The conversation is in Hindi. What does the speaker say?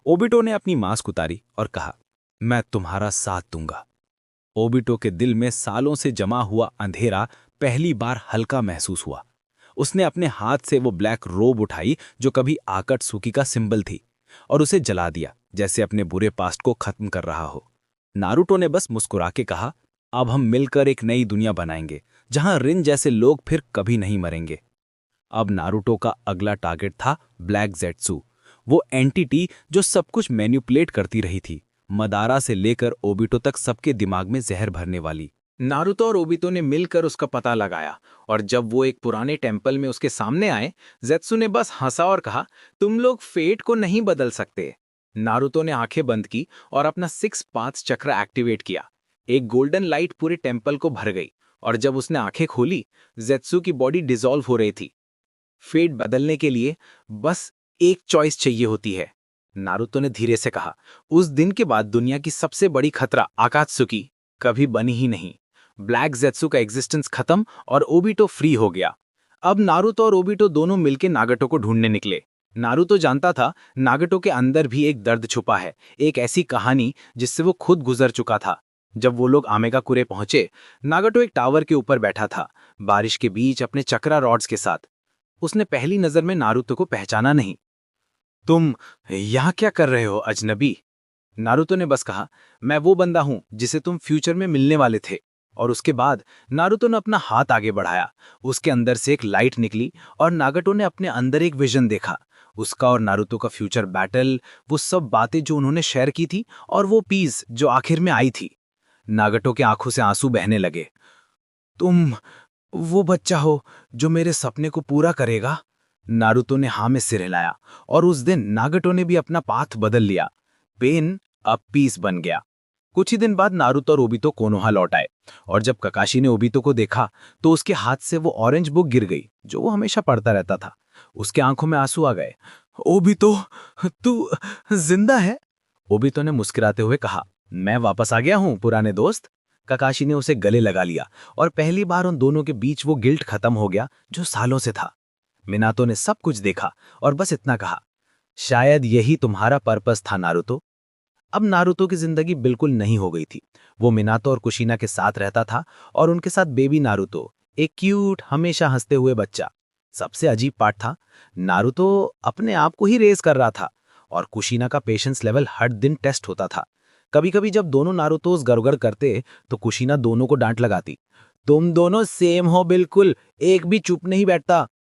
ओबिटो ने अपनी मास्क उतारी और कहा, मैं तुम्हारा साथ दूंगा। ओबिटो के दिल में सालों से जमा हुआ अंधेरा पहली बार हल्का महसूस हुआ। उसने अपने हाथ से वो ब्लैक रोब उठाई जो कभी आकट्सुकी का सिंबल थी, और उसे जला दिया, जैसे अपने बुरे पास्ट को खत्म कर रहा हो। नारुतो ने बस मुस्कुरा के कहा, अब हम मिलकर एक नई दुनिया बनाएंगे जहां रिन जैसे लोग फिर कभी नहीं मरेंगे। अब नारुतो का अगला टारगेट था ब्लैक जेट्सू, वो एंटिटी जो सब कुछ मैनिपुलेट करती रही थी, मदारा से लेकर ओबिटो तक सबके दिमाग में जहर भरने वाली। नारुतो और ओबितो ने मिलकर उसका पता लगाया, और जब वो एक पुराने टेंपल में उसके सामने आए, जेत्सु ने बस हंसा और कहा, तुम लोग फेट को नहीं बदल सकते। नारुतो ने आंखें बंद की और अपना 6 पाथ्स चक्र एक्टिवेट किया। एक गोल्डन लाइट पूरे टेंपल को भर गई, और जब उसने आंखें खोली, जेत्सु की बॉडी डिसॉल्व हो रही थी। फेट बदलने के लिए बस एक चॉइस चाहिए होती है, नारुतो ने धीरे से कहा। उस दिन के बाद दुनिया की सबसे बड़ी खतरा आकात्सुकी कभी बनी ही नहीं। ब्लैक जेत्सु का एग्जिस्टेंस खत्म और ओबिटो फ्री हो गया। अब नारुतो और ओबिटो दोनों मिलकर नागटो को ढूंढने निकले। नारुतो जानता था नागटो के अंदर भी एक दर्द छुपा है, एक ऐसी कहानी जिससे वो खुद गुजर चुका था। जब वो लोग आमेगाकुरे पहुंचे, नागटो एक टावर के ऊपर बैठा था, बारिश के बीच अपने चक्रा रॉड्स के साथ। उसने पहली नजर में नारुतो को पहचाना नहीं। तुम यहाँ क्या कर रहे हो अजनबी? नारुतो ने बस कहा, मैं वो बंदा हूं जिसे तुम फ्यूचर में मिलने वाले थे। और उसके बाद नारुतो ने अपना हाथ आगे बढ़ाया, उसके अंदर से एक लाइट निकली और नागटो ने अपने अंदर एक विजन देखा। उसका और नारुतो का फ्यूचर बैटल, वो सब बातें जो उन्होंने शेयर की थी, और वो पीस जो आखिर में आई थी। नागटो के आंखों से आंसू बहने लगे। तुम वो बच्चा हो जो मेरे सपने को पूरा करेगा? नारुतो ने हाँ में सिर हिलाया, और उस दिन नागटो ने भी अपना पाथ बदल लिया। पेन अब पीस बन गया। कुछ ही दिन बाद नारुतो और ओबितो कोनोहा लौट आए, और जब ककाशी ने ओबितो को देखा तो उसके हाथ से वो ऑरेंज बुक गिर गई जो वो हमेशा पढ़ता रहता था। उसके आंखों में आंसू आ गए। ओबितो, तू जिंदा है? ओबितो ने मुस्कुराते हुए कहा, मैं वापस आ गया हूं पुराने दोस्त। ककाशी ने उसे गले लगा लिया, और पहली बार उन दोनों के बीच वो गिल्ट खत्म हो गया जो सालों से था। मिनातो ने सब कुछ देखा और बस इतना कहा, शायद यही तुम्हारा पर्पस था नारुतो। अब नारुतो की जिंदगी बिल्कुल नहीं हो गई थी। वो मिनातो और कुशीना के साथ रहता था, और उनके साथ बेबी नारुतो, एक क्यूट हमेशा हंसते हुए बच्चा। सबसे अजीब पार्ट था, नारुतो अपने आप को ही रेस कर रहा था, और कुशीना का पेशेंस लेवल हर दिन टेस्ट होता था। कभी कभी जब दोनों नारुतोस गड़गड़ करते तो कुशीना दोनों को डांट लगाती, तुम दोनों सेम हो बिल्कुल, एक भी चुप नहीं बैठता।